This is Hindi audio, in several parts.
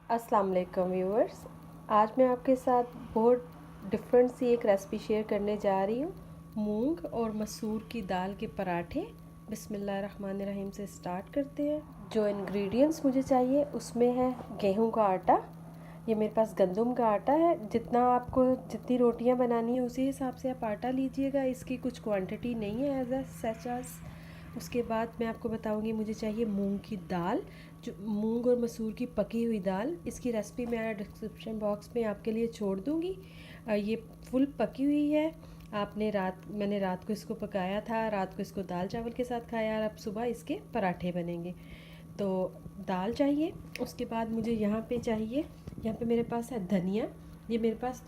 अस्सलाम वालेकुम व्यूअर्स। आज मैं आपके साथ बहुत डिफरेंट सी एक रेसिपी शेयर करने जा रही हूँ। मूंग और मसूर की दाल के पराठे। बिस्मिल्लाहिर्रहमानिर्रहीम से स्टार्ट करते हैं। जो इंग्रेडिएंट्स मुझे चाहिए उसमें है गेहूं का आटा, ये मेरे पास गंदम का आटा है। जितना आपको जितनी रोटियां बनानी है उसी हिसाब से आप आटा लीजिएगा, इसकी कुछ क्वांटिटी नहीं है एज सच एज। उसके बाद मैं आपको बताऊंगी मुझे चाहिए मूंग की दाल, जो मूंग और मसूर की पकी हुई दाल। इसकी रेसिपी मैं डिस्क्रिप्शन बॉक्स में आपके लिए छोड़ दूंगी। ये फुल पकी हुई है। मैंने रात को इसको पकाया था, रात को इसको दाल चावल के साथ खाया और अब सुबह इसके पराठे बनेंगे। तो दाल चाहिए। उसके बाद मुझे यहाँ पे चाहिए, यहाँ पे मेरे पास है धनिया। ये मेरे पास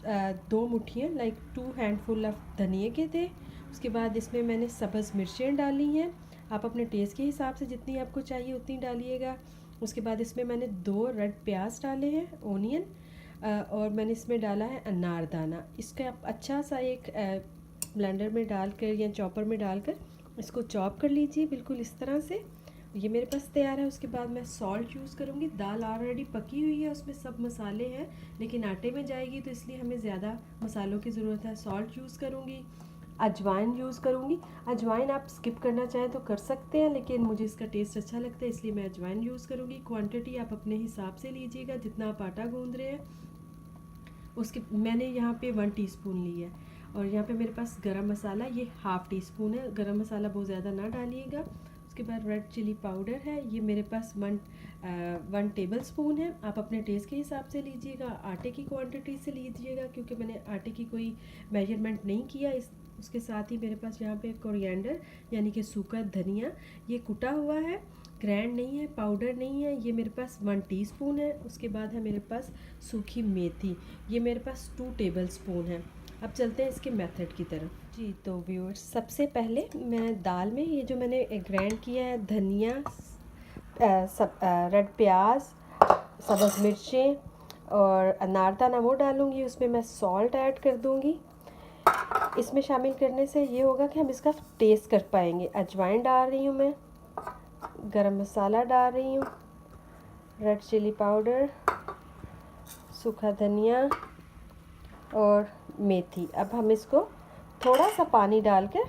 2 मुट्ठियाँ लाइक 2 हैंडफुल ऑफ धनिए के थे। उसके बाद इसमें मैंने सब्ज़ मिर्चें डाली हैं। आप अपने टेस्ट के हिसाब से जितनी आपको चाहिए उतनी डालिएगा। उसके बाद इसमें मैंने 2 रेड प्याज डाले हैं, ओनियन, और मैंने इसमें डाला है अनारदाना। इसका आप अच्छा सा एक ब्लेंडर में डालकर या चॉपर में डालकर इसको चॉप कर लीजिए, बिल्कुल इस तरह से। ये मेरे पास तैयार है। उसके बाद मैं सॉल्ट यूज़ करूँगी। दाल ऑलरेडी पकी हुई है, उसमें सब मसाले हैं, लेकिन आटे में जाएगी तो इसलिए हमें ज़्यादा मसालों की ज़रूरत है। सॉल्ट यूज़ करूँगी, अजवाइन यूज़ करूँगी। अजवाइन आप स्किप करना चाहें तो कर सकते हैं, लेकिन मुझे इसका टेस्ट अच्छा लगता है इसलिए मैं अजवाइन यूज़ करूँगी। क्वांटिटी आप अपने हिसाब से लीजिएगा जितना आप आटा गूंद रहे हैं। उसके मैंने यहाँ पे 1 टीस्पून ली है। और यहाँ पे मेरे पास गरम मसाला, ये ½ टीस्पून है। गरम मसाला बहुत ज़्यादा ना डालिएगा। उसके बाद रेड चिली पाउडर है, ये मेरे पास 1 टेबल स्पून है। आप अपने टेस्ट के हिसाब से लीजिएगा, आटे की क्वांटिटी से लीजिएगा, क्योंकि मैंने आटे की कोई मेजरमेंट नहीं किया। उसके साथ ही मेरे पास यहाँ पे कोरिएंडर यानी कि सूखा धनिया, ये कुटा हुआ है, ग्रैंड नहीं है, पाउडर नहीं है। ये मेरे पास 1 टीस्पून है। उसके बाद है मेरे पास सूखी मेथी, ये मेरे पास 2 टेबल स्पून है। अब चलते हैं इसके मेथड की तरफ। जी तो व्यूअर्स, सबसे पहले मैं दाल में ये जो मैंने ग्राइंड किया है, धनिया, रेड प्याज, सब्ज़ मिर्चें और अनारदाना, वो डालूँगी। उसमें मैं सॉल्ट ऐड कर दूँगी। इसमें शामिल करने से ये होगा कि हम इसका टेस्ट कर पाएंगे। अजवाइन डाल रही हूँ मैं, गरम मसाला डाल रही हूँ, रेड चिली पाउडर, सूखा धनिया और मेथी। अब हम इसको थोड़ा सा पानी डालकर,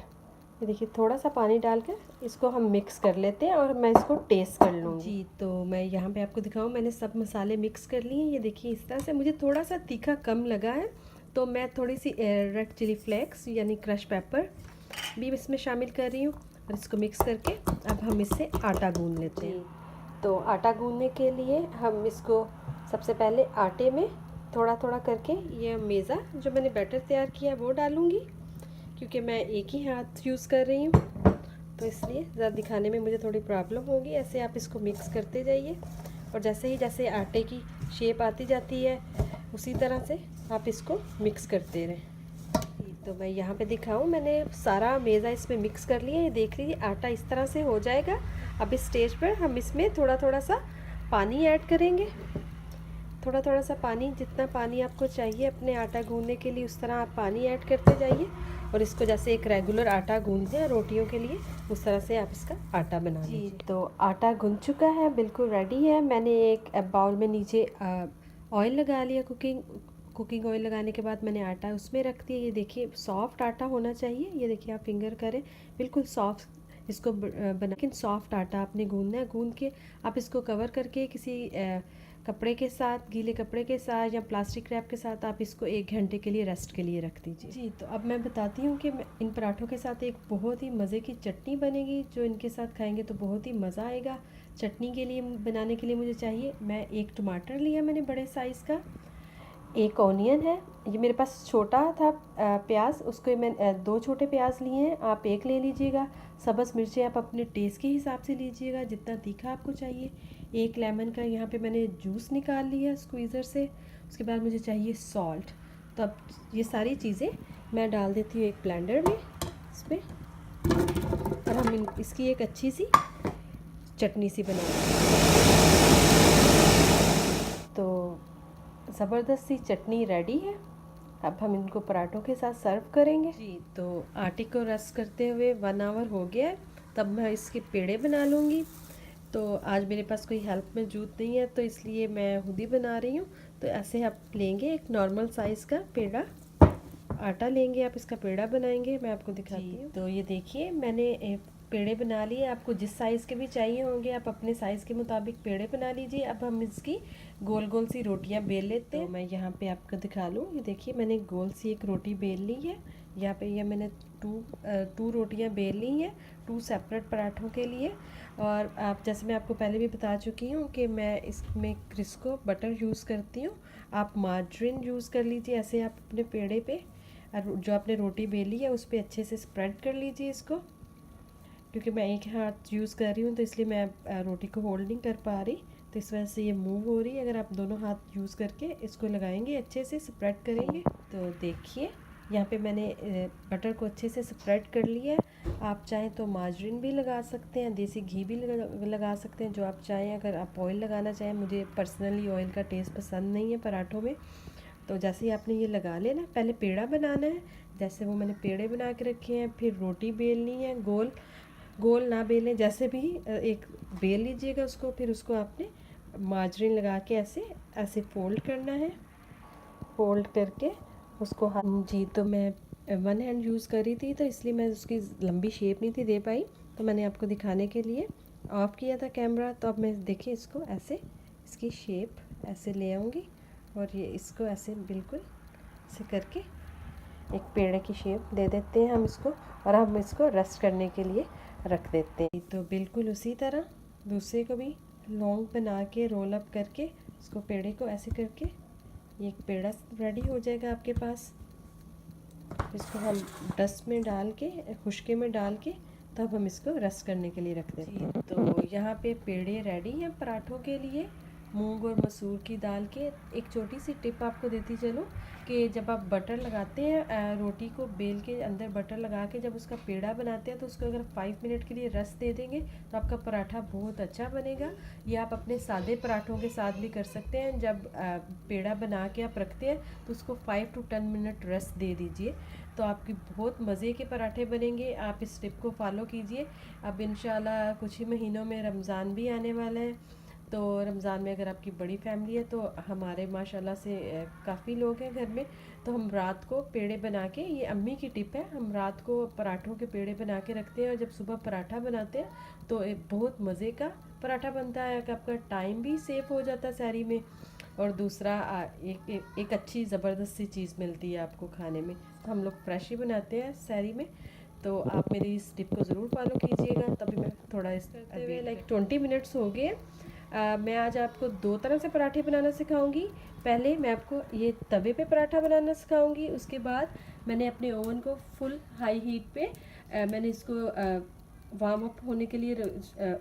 ये देखिए थोड़ा सा पानी डालकर इसको हम मिक्स कर लेते हैं और मैं इसको टेस्ट कर लूँगी। जी तो मैं यहाँ पे आपको दिखाऊँ, मैंने सब मसाले मिक्स कर लिए हैं। ये देखिए इस तरह से। मुझे थोड़ा सा तीखा कम लगा है तो मैं थोड़ी सी रेड चिली फ्लेक्स यानी क्रश पेपर भी इसमें शामिल कर रही हूँ। और इसको मिक्स करके अब हम इससे आटा गूंद लेते हैं। तो आटा गूंदने के लिए हम इसको सबसे पहले आटे में थोड़ा थोड़ा करके ये मेज़ा जो मैंने बैटर तैयार किया है वो डालूँगी, क्योंकि मैं एक ही हाथ यूज़ कर रही हूँ तो इसलिए ज़रा दिखाने में मुझे थोड़ी प्रॉब्लम होगी। ऐसे आप इसको मिक्स करते जाइए और जैसे आटे की शेप आती जाती है उसी तरह से आप इसको मिक्स करते रहें। तो मैं यहाँ पे दिखाऊँ, मैंने सारा मेज़ा इसमें मिक्स कर लिया। ये देख लीजिए आटा इस तरह से हो जाएगा। अब इस स्टेज पर हम इसमें थोड़ा थोड़ा सा पानी ऐड करेंगे। थोड़ा थोड़ा सा पानी, जितना पानी आपको चाहिए अपने आटा गूंदने के लिए उस तरह आप पानी ऐड करते जाइए। और इसको जैसे एक रेगुलर आटा गूंदते हैं रोटियों के लिए उस तरह से आप इसका आटा बना लीजिए। तो आटा गूंद चुका है, बिल्कुल रेडी है। मैंने एक बाउल में नीचे ऑयल लगा लिया। कुकिंग ऑयल लगाने के बाद मैंने आटा उसमें रख दिया। ये देखिए सॉफ्ट आटा होना चाहिए। ये देखिए आप फिंगर करें, बिल्कुल सॉफ्ट इसको बना, लेकिन सॉफ्ट आटा आपने गूंदना है। गूंद के आप इसको कवर करके किसी कपड़े के साथ, गीले कपड़े के साथ या प्लास्टिक रैप के साथ आप इसको 1 घंटे के लिए रेस्ट के लिए रख दीजिए। जी तो अब मैं बताती हूँ कि इन पराठों के साथ एक बहुत ही मज़े की चटनी बनेगी, जो इनके साथ खाएंगे तो बहुत ही मज़ा आएगा। चटनी के लिए बनाने के लिए मुझे चाहिए, मैं 1 टमाटर लिया मैंने बड़े साइज़ का, 1 ऑनियन है, ये मेरे पास छोटा था प्याज, उसको मैं 2 छोटे प्याज लिए हैं, आप 1 ले लीजिएगा। सब्ज़ मिर्चें आप अपने टेस्ट के हिसाब से लीजिएगा जितना तीखा आपको चाहिए। 1 लेमन का यहाँ पे मैंने जूस निकाल लिया स्क्वीज़र से। उसके बाद मुझे चाहिए सॉल्ट। तो अब ये सारी चीज़ें मैं डाल देती हूँ एक ब्लेंडर में इसमें, और हम इसकी एक अच्छी सी चटनी सी बनाएंगे। तो ज़बरदस्त सी चटनी रेडी है। अब हम इनको पराठों के साथ सर्व करेंगे। जी तो आटे को रस करते हुए 1 आवर हो गया है, तब मैं इसके पेड़े बना लूँगी। तो आज मेरे पास कोई हेल्प मौजूद नहीं है, तो इसलिए मैं खुद ही बना रही हूँ। तो ऐसे आप लेंगे एक नॉर्मल साइज़ का पेड़ा आटा लेंगे, आप इसका पेड़ा बनाएंगे। मैं आपको दिखाती हूँ। तो ये देखिए मैंने पेड़े बना लिए। आपको जिस साइज़ के भी चाहिए होंगे आप अपने साइज़ के मुताबिक पेड़े बना लीजिए। अब हम इसकी गोल गोल सी रोटियां बेल लेते हैं। तो मैं यहाँ पे आपको दिखा लूँ, ये देखिए मैंने गोल सी एक रोटी बेल ली है। यहाँ पे ये मैंने टू रोटियां बेल ली हैं, 2 सेपरेट पराठों के लिए। और आप जैसे मैं आपको पहले भी बता चुकी हूँ कि मैं इसमें क्रिस्को बटर यूज़ करती हूँ। आप मार्जरीन यूज़ कर लीजिए। ऐसे आप अपने पेड़े पे जो आपने रोटी बेली है उस पर अच्छे से स्प्रेड कर लीजिए इसको। क्योंकि मैं एक हाथ यूज़ कर रही हूँ तो इसलिए मैं रोटी को होल्ड नहीं कर पा रही, तो इस वजह से ये मूव हो रही है। अगर आप दोनों हाथ यूज़ करके इसको लगाएंगे, अच्छे से स्प्रेड करेंगे, तो देखिए यहाँ पे मैंने बटर को अच्छे से स्प्रेड कर लिया है। आप चाहें तो मार्जरीन भी लगा सकते हैं, देसी घी भी लगा सकते हैं, जो आप चाहें। अगर आप ऑयल लगाना चाहें, मुझे पर्सनली ऑयल का टेस्ट पसंद नहीं है पराठों में। तो जैसे ही आपने ये लगा लेना, पहले पेड़ा बनाना है, जैसे वो मैंने पेड़े बना के रखे हैं। फिर रोटी बेलनी है, गोल गोल ना बेलें, जैसे भी एक बेल लीजिएगा उसको। फिर उसको आपने मार्जरीन लगा के ऐसे ऐसे फोल्ड करना है। फोल्ड करके उसको जी, तो मैं 1 हैंड यूज़ कर रही थी तो इसलिए मैं उसकी लंबी शेप नहीं थी दे पाई, तो मैंने आपको दिखाने के लिए ऑफ़ किया था कैमरा। तो अब मैं देखिए इसको ऐसे इसकी शेप ऐसे ले आऊँगी और ये इसको ऐसे बिल्कुल ऐसे करके एक पेड़ की शेप दे देते हैं हम इसको, और हम इसको रेस्ट करने के लिए रख देते हैं। तो बिल्कुल उसी तरह दूसरे को भी लॉन्ग बना के रोल अप करके इसको पेड़े को ऐसे करके ये एक पेड़ा रेडी हो जाएगा आपके पास। इसको हम डस्ट में डाल के, खुशके में डाल के, तब हम इसको रेस्ट करने के लिए रख देते हैं। तो यहाँ पे पेड़े रेडी हैं पराठों के लिए, मूंग और मसूर की दाल के। एक छोटी सी टिप आपको देती चलो कि जब आप बटर लगाते हैं, रोटी को बेल के अंदर बटर लगा के जब उसका पेड़ा बनाते हैं, तो उसको अगर 5 मिनट के लिए रेस्ट दे देंगे तो आपका पराठा बहुत अच्छा बनेगा। ये आप अपने सादे पराठों के साथ भी कर सकते हैं। जब पेड़ा बना के आप रखते हैं तो उसको 5 to 10 मिनट रेस्ट दे दीजिए, तो आपकी बहुत मज़े के पराठे बनेंगे। आप इस टिप को फॉलो कीजिए। अब इंशाल्लाह कुछ ही महीनों में रमज़ान भी आने वाला है, तो रमज़ान में अगर आपकी बड़ी फैमिली है, तो हमारे माशाल्लाह से काफ़ी लोग हैं घर में, तो हम रात को पेड़े बना के, ये अम्मी की टिप है, हम रात को पराठों के पेड़े बना के रखते हैं और जब सुबह पराठा बनाते हैं तो एक बहुत मज़े का पराठा बनता है कि आपका टाइम भी सेव हो जाता है सहरी में, और दूसरा एक अच्छी ज़बरदस्त सी चीज़ मिलती है आपको खाने में। तो हम लोग फ्रेश ही बनाते हैं सहरी में। तो आप मेरी इस टिप को ज़रूर फॉलो कीजिएगा। तभी मैं थोड़ा इस करते हुए लाइक 20 मिनट्स हो गए। मैं आज आपको 2 तरह से पराठे बनाना सिखाऊंगी। पहले मैं आपको ये तवे पे पराठा बनाना सिखाऊंगी, उसके बाद मैंने अपने ओवन को फुल हाई हीट पे मैंने इसको वार्म अप होने के लिए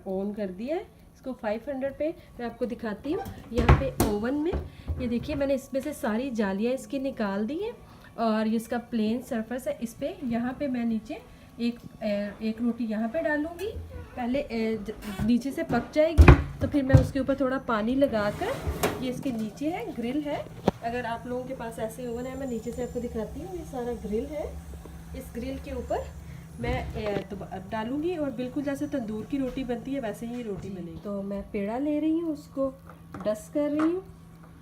ऑन कर दिया है। इसको 500 पे मैं आपको दिखाती हूँ। यहाँ पे ओवन में ये देखिए मैंने इसमें से सारी जालियाँ इसकी निकाल दी हैं, और ये इसका प्लेन सरफेस है। इस पर यहाँ पे मैं नीचे एक रोटी यहाँ पे डालूँगी। पहले नीचे से पक जाएगी तो फिर मैं उसके ऊपर थोड़ा पानी लगाकर, ये इसके नीचे है, ग्रिल है। अगर आप लोगों के पास ऐसे ओवन है, मैं नीचे से आपको दिखाती हूँ, ये सारा ग्रिल है। इस ग्रिल के ऊपर मैं डालूँगी और बिल्कुल जैसे तंदूर की रोटी बनती है वैसे ही रोटी बनेगी। तो मैं पेड़ा ले रही हूँ, उसको डस्ट कर रही हूँ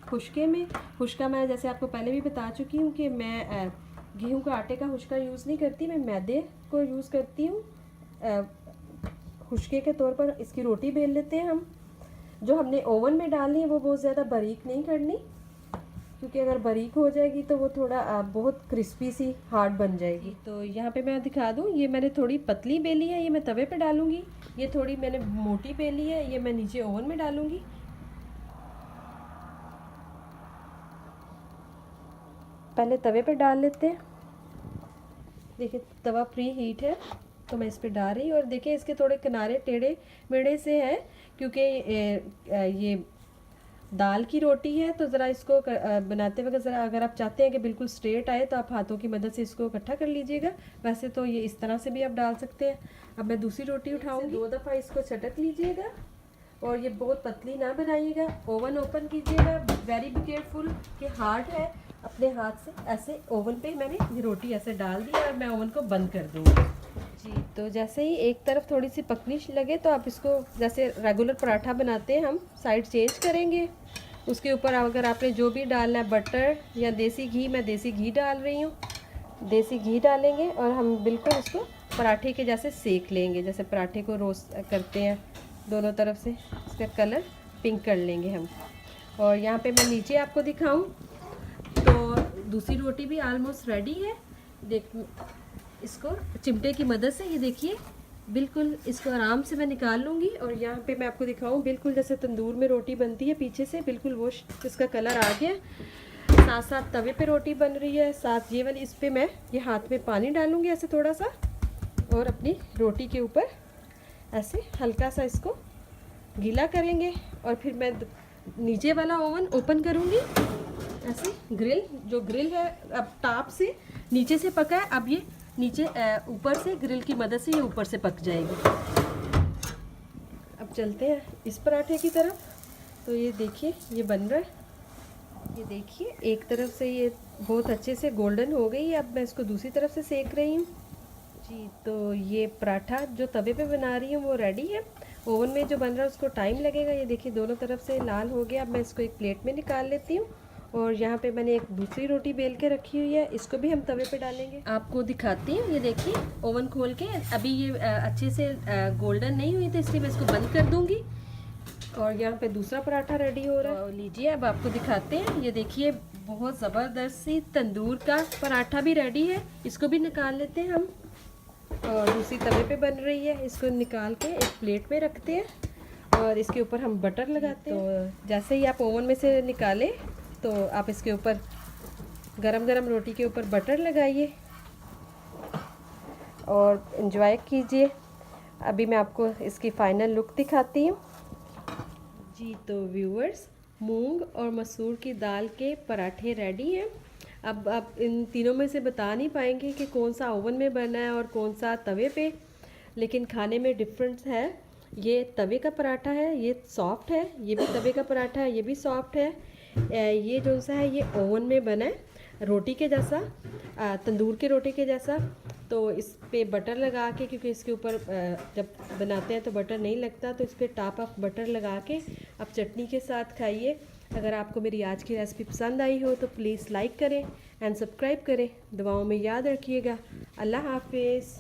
खुशके में। खुशका मैं जैसे आपको पहले भी बता चुकी हूँ कि मैं गेहूं का आटे का खुशका यूज़ नहीं करती, मैं मैदे को यूज़ करती हूँ। खुशके के तौर पर इसकी रोटी बेल लेते हैं हम। जो हमने ओवन में डालनी है वो बहुत ज़्यादा बारीक नहीं करनी, क्योंकि अगर बारीक हो जाएगी तो वो थोड़ा बहुत क्रिस्पी सी हार्ड बन जाएगी। तो यहाँ पे मैं दिखा दूँ, ये मैंने थोड़ी पतली बेली है, ये मैं तवे पे डालूँगी। ये थोड़ी मैंने मोटी बेली है, ये मैं नीचे ओवन में डालूँगी। पहले तवे पे डाल लेते हैं। देखिए तवा प्री हीट है तो मैं इस पे डाल रही हूँ। और देखिए इसके थोड़े किनारे टेढ़े मेढ़े से हैं, क्योंकि ये दाल की रोटी है, तो ज़रा इसको बनाते वक्त ज़रा अगर आप चाहते हैं कि बिल्कुल स्ट्रेट आए तो आप हाथों की मदद से इसको इकट्ठा कर लीजिएगा। वैसे तो ये इस तरह से भी आप डाल सकते हैं। अब मैं दूसरी रोटी उठाऊँगी। 2 दफ़ा इसको चटक लीजिएगा और ये बहुत पतली ना बनाइएगा। ओवन ओपन कीजिएगा, वेरी बी केयरफुल कि हार्ड है। अपने हाथ से ऐसे ओवन पे मैंने ये रोटी ऐसे डाल दी और मैं ओवन को बंद कर दूँगी। जी, तो जैसे ही एक तरफ थोड़ी सी पकनी लगे तो आप इसको जैसे रेगुलर पराठा बनाते हैं हम साइड चेंज करेंगे। उसके ऊपर अगर आपने जो भी डालना है बटर या देसी घी, मैं देसी घी डाल रही हूँ, देसी घी डालेंगे और हम बिल्कुल इसको पराठे के जैसे सेक लेंगे, जैसे पराठे को रोस्ट करते हैं दोनों तरफ से। इसका कलर पिंक कर लेंगे हम। और यहाँ पे मैं नीचे आपको दिखाऊं तो दूसरी रोटी भी ऑलमोस्ट रेडी है। देख, इसको चिमटे की मदद से ये देखिए बिल्कुल इसको आराम से मैं निकाल लूँगी। और यहाँ पे मैं आपको दिखाऊं बिल्कुल जैसे तंदूर में रोटी बनती है पीछे से, बिल्कुल वो इसका कलर आ गया। साथ साथ तवे पे रोटी बन रही है, साथ ये वाली, इस पे मैं ये हाथ में पानी डालूँगी ऐसे थोड़ा सा और अपनी रोटी के ऊपर ऐसे हल्का सा इसको गीला करेंगे। और फिर मैं नीचे वाला ओवन ओपन करूँगी ऐसे। जो ग्रिल है अब टॉप से नीचे से पका है, अब ये नीचे ऊपर से ग्रिल की मदद से ये ऊपर से पक जाएगी। अब चलते हैं इस पराठे की तरफ। तो ये देखिए ये बन रहा है, ये देखिए एक तरफ से ये बहुत अच्छे से गोल्डन हो गई है। अब मैं इसको दूसरी तरफ से सेक रही हूँ। जी, तो ये पराठा जो तवे पे बना रही हूँ वो रेडी है। ओवन में जो बन रहा है उसको टाइम लगेगा। ये देखिए दोनों तरफ से लाल हो गया। अब मैं इसको एक प्लेट में निकाल लेती हूँ। और यहाँ पे मैंने एक दूसरी रोटी बेल के रखी हुई है, इसको भी हम तवे पे डालेंगे। आपको दिखाती हूँ, ये देखिए ओवन खोल के अभी ये अच्छे से गोल्डन नहीं हुई थी, इसलिए मैं इसको बंद कर दूँगी। और यहाँ पे दूसरा पराठा रेडी हो रहा है। तो लीजिए अब आपको दिखाते हैं। ये देखिए बहुत ज़बरदस्त सी तंदूर का पराठा भी रेडी है, इसको भी निकाल लेते हैं हम। और दूसरी तवे पे बन रही है, इसको निकाल के एक प्लेट में रखते हैं और इसके ऊपर हम बटर लगाते हैं। तो जैसे ही आप ओवन में से निकालें तो आप इसके ऊपर गरम गरम रोटी के ऊपर बटर लगाइए और एंजॉय कीजिए। अभी मैं आपको इसकी फ़ाइनल लुक दिखाती हूँ। जी, तो व्यूअर्स मूंग और मसूर की दाल के पराठे रेडी हैं। अब आप इन तीनों में से बता नहीं पाएंगे कि कौन सा ओवन में बना है और कौन सा तवे पे, लेकिन खाने में डिफरेंस है। ये तवे का पराठा है, ये सॉफ्ट है, ये भी तवे का पराठा है, ये भी सॉफ्ट है। ये जो सा है ये ओवन में बना है रोटी के जैसा, तंदूर की रोटी के जैसा। तो इस पे बटर लगा के, क्योंकि इसके ऊपर जब बनाते हैं तो बटर नहीं लगता, तो इस पर टॉप ऑफ बटर लगा के आप चटनी के साथ खाइए। अगर आपको मेरी आज की रेसिपी पसंद आई हो तो प्लीज़ लाइक करें एंड सब्सक्राइब करें। दुआओं में याद रखिएगा। अल्लाह हाफिज़।